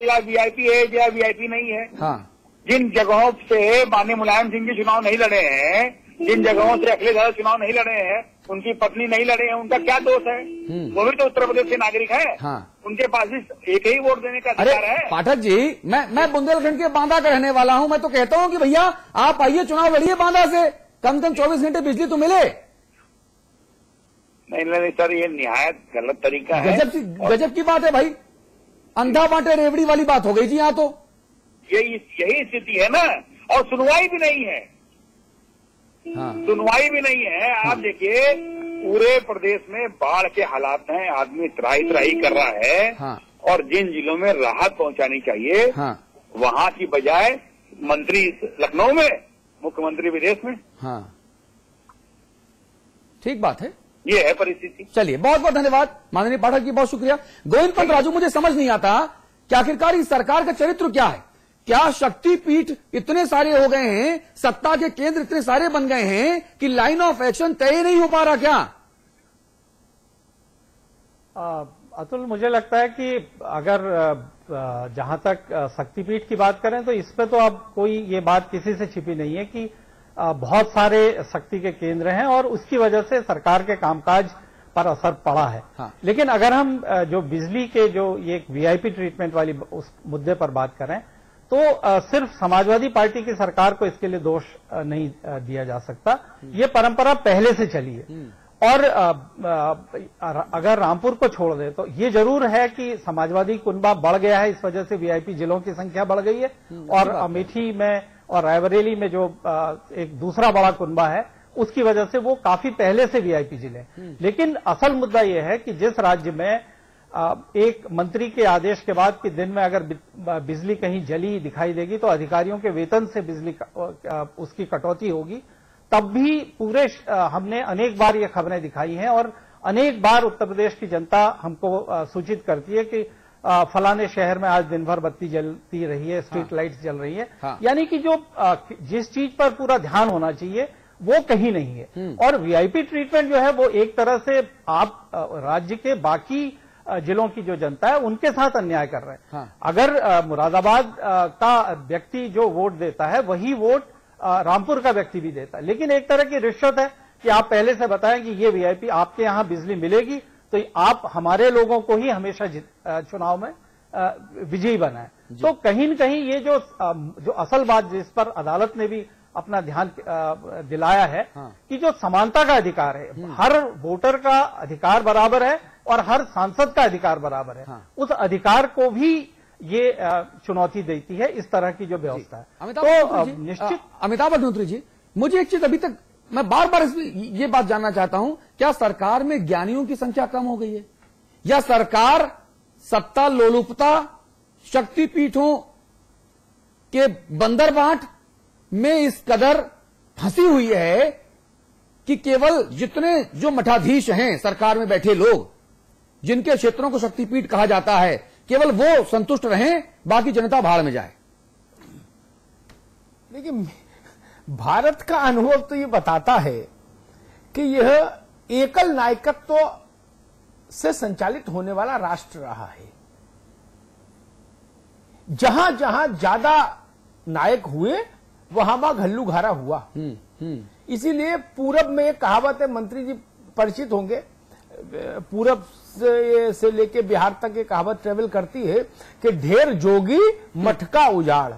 या वीआईपी है या वीआईपी नहीं है। हाँ। जिन जगहों से माननीय मुलायम सिंह जी चुनाव नहीं लड़े हैं, जिन जगहों से अखिलेश यादव चुनाव नहीं लड़े हैं, उनकी पत्नी नहीं लड़े हैं, उनका क्या दोष है? वो भी तो उत्तर प्रदेश के नागरिक है। हाँ। उनके पास भी एक ही वोट देने का अधिकार है। पाठक जी, मैं बुंदेलखंड के बांदा का रहने वाला हूं। मैं तो कहता हूं कि भैया आप आइए, चुनाव लड़िए बांदा से, कम से कम 24 घंटे बिजली तो मिले। नहीं सर, ये निहायत गलत तरीका है। गजब की बात है भाई, अंधा बांटे रेवड़ी वाली बात हो गई जी यहाँ तो। यही स्थिति है ना, और सुनवाई भी नहीं है। हाँ। सुनवाई भी नहीं है। आप देखिए, पूरे प्रदेश में बाढ़ के हालात हैं, आदमी त्राही त्राही कर रहा है। हाँ। और जिन जिलों में राहत पहुंचानी चाहिए, हाँ। वहां की बजाय मंत्री लखनऊ में, मुख्यमंत्री विदेश में। हाँ, ठीक बात है, ये है परिस्थिति। चलिए, बहुत बहुत धन्यवाद माननीय पाठक जी, बहुत शुक्रिया। गोविंद पंत राजू, मुझे समझ नहीं आता कि आखिरकार इस सरकार का चरित्र क्या है। क्या शक्तिपीठ इतने सारे हो गए हैं, सत्ता के केंद्र इतने सारे बन गए हैं कि लाइन ऑफ एक्शन तय नहीं हो पा रहा क्या? अतुल, मुझे लगता है कि अगर जहां तक शक्तिपीठ की बात करें तो इस पे तो अब कोई ये बात किसी से छिपी नहीं है कि बहुत सारे शक्ति के केंद्र हैं और उसकी वजह से सरकार के कामकाज पर असर पड़ा है। हाँ। लेकिन अगर हम जो बिजली के जो ये वीआईपी ट्रीटमेंट वाली उस मुद्दे पर बात करें तो सिर्फ समाजवादी पार्टी की सरकार को इसके लिए दोष नहीं दिया जा सकता। ये परंपरा पहले से चली है। और अगर रामपुर को छोड़ दे तो ये जरूर है कि समाजवादी कुनबा बढ़ गया है, इस वजह से वीआईपी जिलों की संख्या बढ़ गई है। और अमेठी में और रायबरेली में जो एक दूसरा बड़ा कुनबा है, उसकी वजह से वो काफी पहले से वीआईपी जिले। लेकिन असल मुद्दा यह है कि जिस राज्य में एक मंत्री के आदेश के बाद कि दिन में अगर बिजली कहीं जली दिखाई देगी तो अधिकारियों के वेतन से बिजली उसकी कटौती होगी, तब भी पूरे हमने अनेक बार ये खबरें दिखाई हैं और अनेक बार उत्तर प्रदेश की जनता हमको सूचित करती है कि फलाने शहर में आज दिन भर बत्ती जलती रही है, स्ट्रीट लाइट्स जल रही है। हाँ। यानी कि जो जिस चीज पर पूरा ध्यान होना चाहिए वो कहीं नहीं है। और वीआईपी ट्रीटमेंट जो है वो एक तरह से आप राज्य के बाकी जिलों की जो जनता है उनके साथ अन्याय कर रहे हैं। हाँ। अगर मुरादाबाद का व्यक्ति जो वोट देता है वही वोट रामपुर का व्यक्ति भी देता है, लेकिन एक तरह की रिश्वत है कि आप पहले से बताएं कि ये वीआईपी आपके यहां बिजली मिलेगी तो आप हमारे लोगों को ही हमेशा चुनाव में विजयी बनाएं। तो कहीं न कहीं ये जो असल बात जिस पर अदालत ने भी अपना ध्यान दिलाया है। हाँ। कि जो समानता का अधिकार है, हर वोटर का अधिकार बराबर है और हर सांसद का अधिकार बराबर है। हाँ। उस अधिकार को भी ये चुनौती देती है इस तरह की जो व्यवस्था है। तो निश्चित अमिताभ अग्निहोत्री जी, मुझे एक चीज अभी तक मैं बार बार ये बात जानना चाहता हूं, क्या सरकार में ज्ञानियों की संख्या कम हो गई है या सरकार सत्ता लोलुपता शक्तिपीठों के बंदरबाट में इस कदर फंसी हुई है कि केवल जितने जो मठाधीश हैं सरकार में बैठे लोग, जिनके क्षेत्रों को शक्तिपीठ कहा जाता है, केवल वो संतुष्ट रहें, बाकी जनता भाड़ में जाए? देखिए, भारत का अनुभव तो ये बताता है कि यह एकल नायकत्व से संचालित होने वाला राष्ट्र रहा है। जहां जहां ज्यादा नायक हुए वहां घल्लू घारा हुआ। इसीलिए पूरब में एक कहावत है, मंत्री जी परिचित होंगे, पूरब से लेके बिहार तक ये कहावत ट्रेवल करती है कि ढेर जोगी मठ का उजाड़।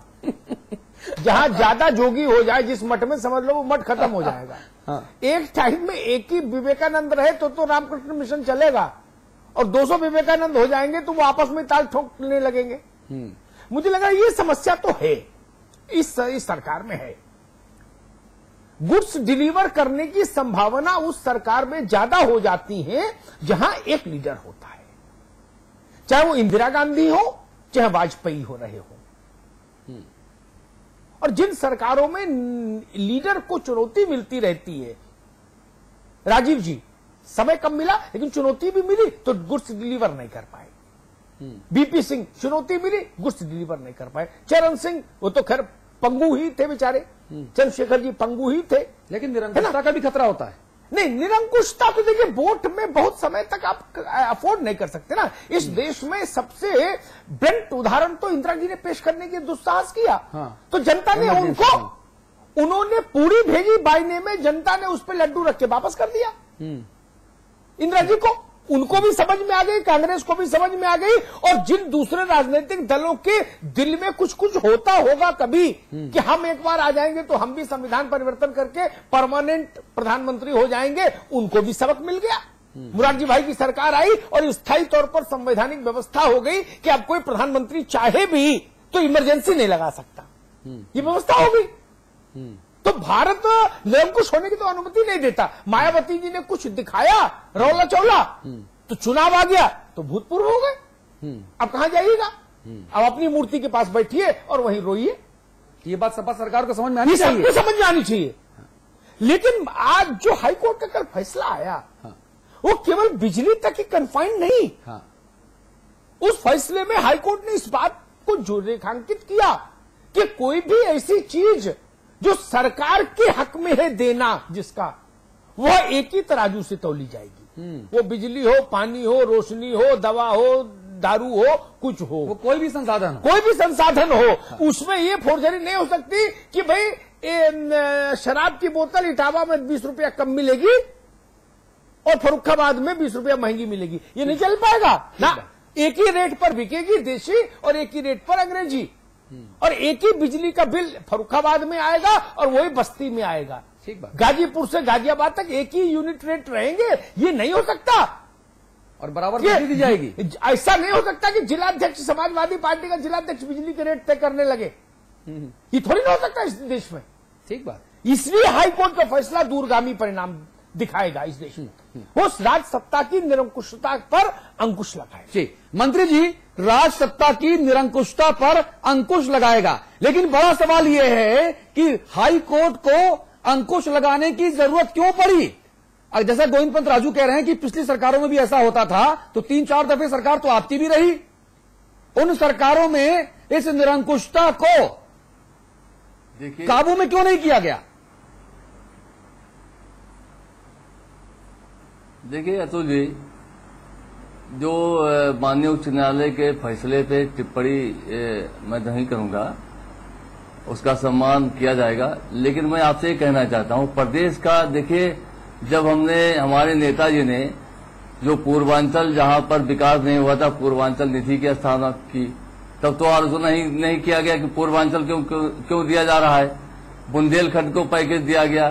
जहां ज्यादा जोगी हो जाए जिस मठ में, समझ लो वो मठ खत्म हो जाएगा। हाँ। एक टाइम में एक ही विवेकानंद रहे तो रामकृष्ण मिशन चलेगा, और 200 विवेकानंद हो जाएंगे तो वो आपस में ताल ठोकने लगेंगे। मुझे लगा ये समस्या तो है, इस सरकार में है। गुड्स डिलीवर करने की संभावना उस सरकार में ज्यादा हो जाती है जहां एक लीडर होता है, चाहे वो इंदिरा गांधी हो चाहे वाजपेयी हो रहे हो। और जिन सरकारों में लीडर को चुनौती मिलती रहती है, राजीव जी समय कम मिला लेकिन चुनौती भी मिली तो गुड्स डिलीवर नहीं कर पाए। बीपी सिंह चुनौती मिली, गुड्स डिलीवर नहीं कर पाए। चरण सिंह वो तो खैर पंगु ही थे बेचारे, चंद्रशेखर जी पंगु ही थे, लेकिन निरंतरता का भी खतरा होता है। नहीं, निरंकुशता तो देखिए वोट में बहुत समय तक आप अफोर्ड नहीं कर सकते ना। इस देश में सबसे ब्लंट उदाहरण तो इंदिरा जी ने पेश करने की दुस्साहस किया। तो जनता ने उन्होंने पूरी भेजी बायने में, जनता ने उस पर लड्डू रख के वापस कर दिया इंदिरा जी को। उनको भी समझ में आ गई, कांग्रेस को भी समझ में आ गई, और जिन दूसरे राजनीतिक दलों के दिल में कुछ कुछ होता होगा कभी कि हम एक बार आ जाएंगे तो हम भी संविधान परिवर्तन करके परमानेंट प्रधानमंत्री हो जाएंगे, उनको भी सबक मिल गया। मुरारजी भाई की सरकार आई और स्थायी तौर पर संवैधानिक व्यवस्था हो गई कि अब कोई प्रधानमंत्री चाहे भी तो इमरजेंसी नहीं लगा सकता, ये व्यवस्था हो गई। तो भारत निरंकुश होने की तो अनुमति नहीं देता। मायावती जी ने कुछ दिखाया रौला चौला, तो चुनाव आ गया तो भूतपूर्व हो गए। अब कहां जाइएगा? अब अपनी मूर्ति के पास बैठिए और वहीं रोइए। ये बात सपा सरकार को समझ में आनी चाहिए, सबको समझ में आनी चाहिए। लेकिन आज जो हाईकोर्ट का कल फैसला आया, वो केवल बिजली तक ही कन्फाइंड नहीं। उस फैसले में हाईकोर्ट ने इस बात को जो रेखांकित किया कि कोई भी ऐसी चीज जो सरकार के हक में है देना, जिसका वह एक ही तराजू से तौली जाएगी। वो बिजली हो, पानी हो, रोशनी हो, दवा हो, दारू हो, कुछ हो, वो कोई भी संसाधन हो, उसमें ये फोर्जरी नहीं हो सकती कि भाई शराब की बोतल इटावा में 20 रुपया कम मिलेगी और फर्रुखाबाद में 20 रुपया महंगी मिलेगी। ये नहीं चल पाएगा ना। एक ही रेट पर बिकेगी देशी और एक ही रेट पर अंग्रेजी, और एक ही बिजली का बिल फर्रुखाबाद में आएगा और वही बस्ती में आएगा। ठीक बात। गाजीपुर से गाजियाबाद तक एक ही यूनिट रेट रहेंगे, ये नहीं हो सकता। और बराबर बिजली दी जाएगी। ऐसा नहीं हो सकता कि जिलाध्यक्ष, समाजवादी पार्टी का जिलाध्यक्ष बिजली के रेट तय करने लगे। ये थोड़ी ना हो सकता इस देश में। ठीक बात। इसलिए हाईकोर्ट का फैसला दूरगामी परिणाम दिखाएगा इस देश में। वो राज सत्ता की निरंकुशता पर अंकुश लगाएगा। मंत्री जी, राज सत्ता की निरंकुशता पर अंकुश लगाएगा, लेकिन बड़ा सवाल यह है कि हाई कोर्ट को अंकुश लगाने की जरूरत क्यों पड़ी? जैसा गोविंद पंत राजू कह रहे हैं कि पिछली सरकारों में भी ऐसा होता था, तो 3-4 दफे सरकार तो आपकी भी रही। उन सरकारों में इस निरंकुशता को काबू में क्यों नहीं किया गया? देखिए अतुल जी, जो माननीय उच्च न्यायालय के फैसले पे टिप्पणी मैं नहीं करूंगा, उसका सम्मान किया जाएगा। लेकिन मैं आपसे ये कहना चाहता हूं, प्रदेश का देखिए, जब हमारे नेताजी ने जो पूर्वांचल जहां पर विकास नहीं हुआ था, पूर्वांचल निधि की स्थापना की, तब तो आलोचना नहीं किया गया कि पूर्वांचल क्यों दिया जा रहा है। बुंदेलखंड को पैकेज दिया गया।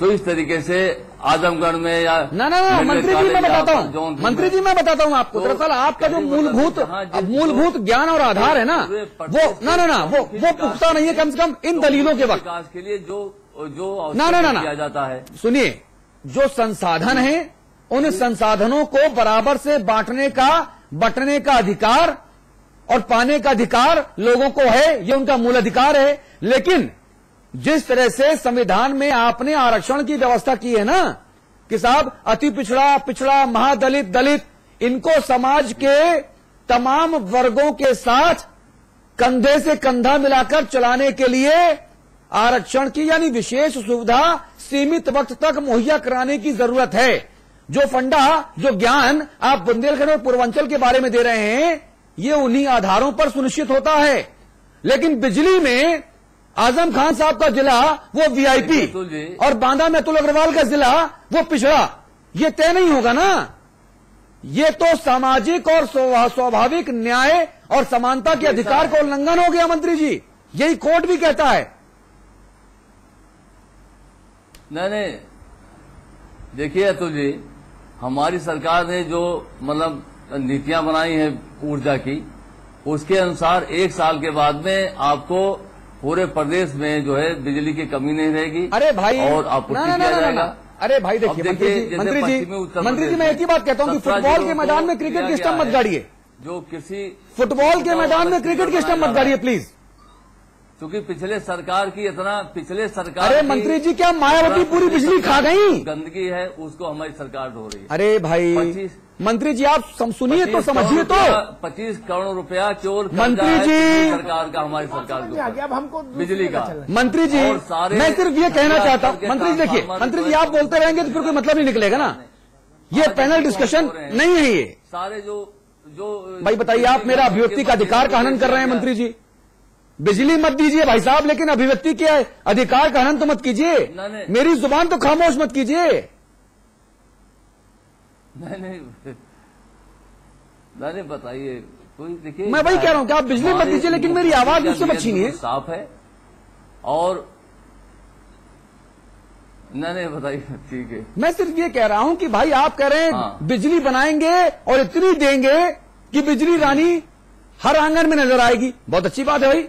तो इस तरीके से आजमगढ़ में या ना मंत्री जी मैं बताता हूं आपको। दरअसल आपका जो मूलभूत ज्ञान और आधार है ना, वो पुख्ता नहीं है। कम से कम इन दलीलों के वक्त विकास के लिए जो किया जाता है। सुनिए, जो संसाधन है, उन संसाधनों को बराबर से बंटने का अधिकार और पाने का अधिकार लोगों को है, ये उनका मूल अधिकार है। लेकिन जिस तरह से संविधान में आपने आरक्षण की व्यवस्था की है ना, कि साहब अति पिछड़ा, महादलित, दलित, इनको समाज के तमाम वर्गों के साथ कंधे से कंधा मिलाकर चलाने के लिए आरक्षण की यानी विशेष सुविधा सीमित वक्त तक मुहैया कराने की जरूरत है। जो फंडा, जो ज्ञान आप बुंदेलखंड और पूर्वांचल के बारे में दे रहे हैं, ये उन्हीं आधारों पर सुनिश्चित होता है। लेकिन बिजली में आजम खान साहब का जिला वो वीआईपी और बांदा में अतुल अग्रवाल का जिला वो पिछड़ा, ये तय नहीं होगा ना। ये तो सामाजिक और स्वाभाविक न्याय और समानता के अधिकार का उल्लंघन हो गया मंत्री जी, यही कोर्ट भी कहता है। नहीं, देखिए अतुल जी, हमारी सरकार ने जो मतलब नीतियां बनाई हैं ऊर्जा की, उसके अनुसार 1 साल के बाद में आपको पूरे प्रदेश में जो है बिजली की कमी नहीं रहेगी। अरे भाई, और आपूर्ति किया जाएगा। अरे भाई देखिए मंत्री जी मैं एक ही बात कहता हूं कि फुटबॉल के मैदान में क्रिकेट के स्टंप मत गाड़िए। जो किसी फुटबॉल के मैदान में क्रिकेट के स्टंप मत गाड़िए प्लीज। क्योंकि पिछले सरकार अरे मंत्री जी, क्या मायावती पूरी बिजली खा गई? गंदगी है उसको हमारी सरकार ढो रही है। अरे भाई मंत्री जी, आप सुनिए तो समझिए तो। 25 करोड़ रुपया केवल मंत्री जी, सरकार का, हमारी सरकार के ऊपर अब हमको बिजली का। मंत्री जी, मैं सिर्फ ये कहना चाहता हूँ, मंत्री जी देखिए, मंत्री जी आप बोलते रहेंगे तो फिर कोई मतलब नहीं निकलेगा ना। ये पैनल डिस्कशन नहीं है। ये सारे जो भाई बताइए, आप मेरा अभिव्यक्ति का अधिकार का हनन कर रहे हैं मंत्री जी। बिजली मत दीजिए भाई साहब, लेकिन अभिव्यक्ति के अधिकार का हनन तो मत कीजिए। मेरी जुबान तो खामोश मत कीजिए। नहीं बताइए कोई। देखिए, मैं वही कह रहा हूं कि आप बिजली मत दीजिए, लेकिन मेरी आवाज मुझसे मत छीनिए। साफ है। और नहीं बताइए, ठीक है। मैं सिर्फ ये कह रहा हूं कि भाई आप कह रहे हैं बिजली बनाएंगे और इतनी देंगे कि बिजली रानी हर आंगन में नजर आएगी। बहुत अच्छी बात है भाई,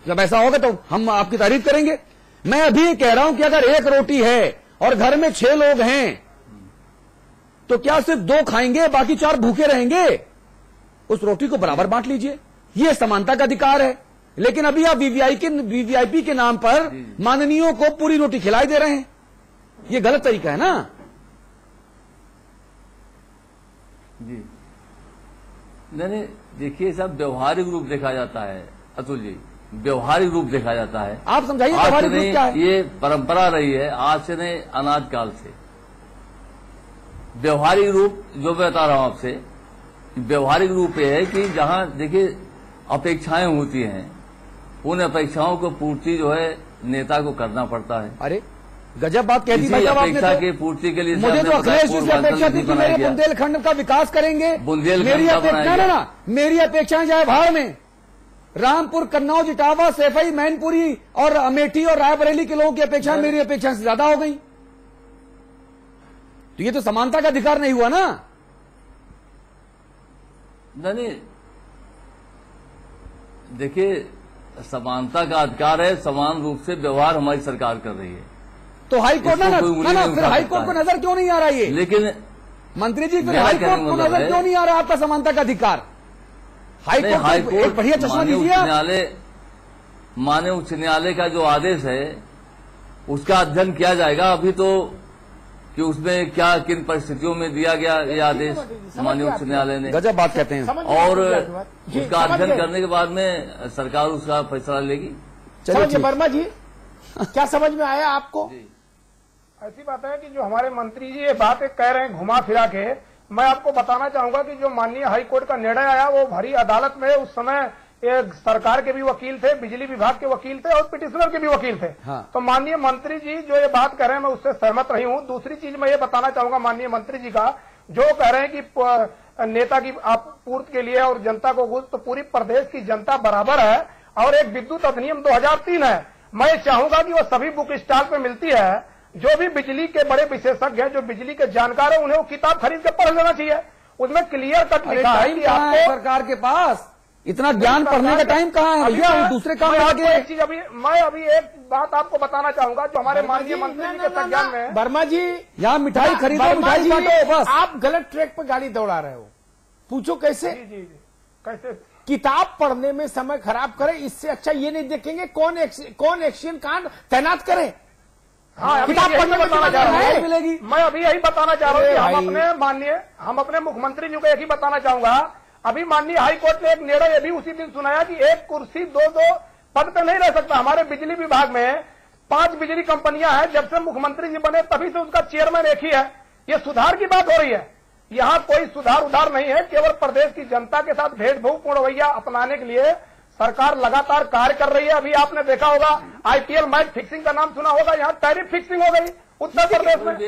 जब ऐसा होगा तो हम आपकी तारीफ करेंगे। मैं अभी कह रहा हूं कि अगर एक रोटी है और घर में 6 लोग हैं तो क्या सिर्फ 2 खाएंगे, बाकी 4 भूखे रहेंगे? उस रोटी को बराबर बांट लीजिए, ये समानता का अधिकार है। लेकिन अभी आप वीवीआईपी के नाम पर माननीयों को पूरी रोटी खिलाई दे रहे हैं। ये गलत तरीका है ना जी। नहीं देखिए, सब व्यवहारिक रूप देखा जाता है अतुल जी, व्यवहारिक रूप देखा जाता है। आप समझाइए व्यवहारिक रूप क्या है? ये परंपरा रही है आज से नहीं, अनाद काल से। व्यवहारिक रूप जो मैं बता रहा हूं आपसे, व्यवहारिक रूप ये है कि जहां देखिए अपेक्षाएं होती हैं, उन अपेक्षाओं को पूर्ति जो है नेता को करना पड़ता है। अरे गजब बात कह दी भाई साहब आपने। अपेक्षा की पूर्ति के लिए मुझे तो अखिलेश जी से अपेक्षा थी कि मेरे बुंदेलखंड का विकास करेंगे। मेरी अपेक्षा ना, मेरी अपेक्षाएं जाए भाड़ में। रामपुर, कन्नौज, इटावा, सैफई, मैनपुरी और अमेठी और रायबरेली के लोगों की अपेक्षाएं मेरी अपेक्षा से ज्यादा हो गई। तो ये तो समानता का अधिकार नहीं हुआ ना। नहीं देखिए, समानता का अधिकार है, समान रूप से व्यवहार हमारी सरकार कर रही है। तो हाईकोर्ट ना फिर हाईकोर्ट को नजर क्यों नहीं आ रहा है? लेकिन मंत्री जी, फिर हाईकोर्ट को नजर क्यों नहीं आ रहा आपका समानता का अधिकार? हाईकोर्ट बढ़िया चश्मा दीजिए। माननीय उच्च न्यायालय का जो आदेश है उसका अध्ययन किया जाएगा अभी तो, कि उसमें क्या किन परिस्थितियों में दिया गया ये आदेश माननीय उच्च न्यायालय ने। गजब बात कहते हैं। और उसका अध्ययन करने के बाद में सरकार उसका फैसला लेगी। चलिए वर्मा जी, क्या समझ में आया आपको? ऐसी बात है कि जो हमारे मंत्री जी ये बात कह रहे हैं घुमा फिरा के, मैं आपको बताना चाहूंगा कि जो माननीय हाईकोर्ट का निर्णय आया वो भरी अदालत में उस समय एक सरकार के भी वकील थे, बिजली विभाग के वकील थे और पिटिशनर के भी वकील थे। हाँ। तो माननीय मंत्री जी जो ये बात कह रहे हैं मैं उससे सहमत रही हूँ। दूसरी चीज मैं ये बताना चाहूंगा माननीय मंत्री जी का, जो कह रहे हैं कि नेता की आपूर्ति के लिए और जनता को घूस, तो पूरी प्रदेश की जनता बराबर है। और एक विद्युत अधिनियम 2003 है, मैं चाहूंगा कि वो सभी बुक स्टॉल पे मिलती है। जो भी बिजली के बड़े विशेषज्ञ हैं, जो बिजली के जानकार है, उन्हें वो किताब खरीद के पढ़ लेना चाहिए। उसमें क्लियर कट लिखा है कि आपको सरकार के पास इतना ज्ञान पढ़ने का टाइम कहाँ है भैया? दूसरे काम में आगे एक चीज मैं अभी एक बात आपको बताना चाहूंगा जो हमारे माननीय मंत्री जी के संज्ञान में। वर्मा जी, यहाँ मिठाई खरीदो, मिठाई बांटो, बस। आप गलत ट्रैक पर गाड़ी दौड़ा रहे हो। पूछो कैसे? जी कैसे? किताब पढ़ने में समय खराब करे, इससे अच्छा ये नहीं देखेंगे कौन एक्शन कांड तैनात करे। हाँ, किताब पढ़ने में बताना चाह रहा हूँ मिलेगी। मैं अभी यही बताना चाह रहा हूँ कि हम अपने मुख्यमंत्री जी को यही बताना चाहूंगा। अभी माननीय हाईकोर्ट ने एक निर्णय ये भी उसी दिन सुनाया कि एक कुर्सी 2 पद पे नहीं रह सकता। हमारे बिजली विभाग में 5 बिजली कंपनियां हैं, जब से मुख्यमंत्री जी बने तभी से उसका चेयरमैन एक ही है। ये सुधार की बात हो रही है, यहाँ कोई सुधार उधार नहीं है। केवल प्रदेश की जनता के साथ भेदभावपूर्ण रवैया अपनाने के लिए सरकार लगातार कार्य कर रही है। अभी आपने देखा होगा आईपीएल मैच फिक्सिंग का नाम सुना होगा, यहाँ टैरिफ फिक्सिंग हो गई उत्तर प्रदेश में।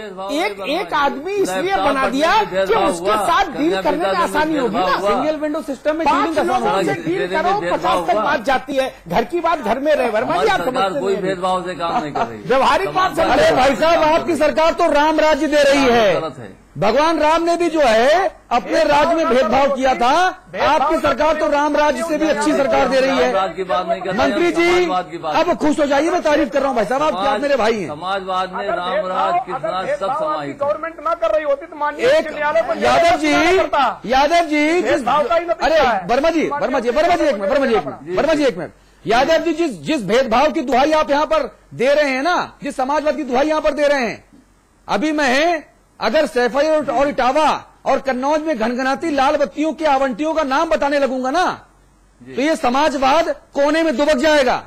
एक आदमी इसलिए बना दिया कि उसके साथ डील करने में आसानी होगी ना। सिंगल विंडो सिस्टम में 5 लोगों से डील करो, 50 तक बात जाती है। घर की बात घर में रहे। वर्मा जी, आप समझते कोई भेदभाव से काम नहीं कर रही, व्यवहारिक बात। अरे भाई साहब, आपकी सरकार तो राम राज्य दे रही है। भगवान राम ने भी जो है अपने राज्य में भेदभाव किया था। आपकी सरकार तो राम राज्य से भी अच्छी सरकार दे रही है। मंत्री जी अब खुश हो जाइए, मैं तारीफ कर रहा हूँ भाई साहब, आप मेरे भाई हैं। समाजवाद में राम राज कितना सब समाहित। गवर्नमेंट ना कर रही होती तो मानिए यादव जी अरे वर्मा जी एक मिनट, यादव जी, जिस भेदभाव की दुहाई आप यहां पर दे रहे हैं ना, जिस समाजवाद की दुहाई यहां पर दे रहे हैं, अभी मैं अगर सैफई और इटावा और कन्नौज में घनघनाती लाल बत्तियों के आवंटियों का नाम बताने लगूंगा ना, तो ये समाजवाद कोने में दुबक जाएगा।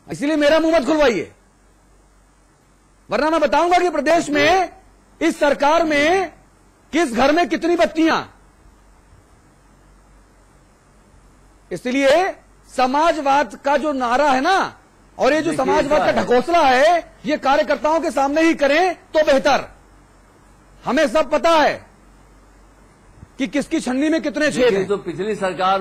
इसलिए मेरा मुंह मत खुलवाइए, वरना मैं बताऊंगा कि प्रदेश में इस सरकार में किस घर में कितनी बत्तियां। इसलिए समाजवाद का जो नारा है ना, और ये जो समाजवाद का ढकोसला है, ये कार्यकर्ताओं के सामने ही करें तो बेहतर। हमें सब पता है कि किसकी छन्नी में कितने छेद हैं। तो पिछली सरकार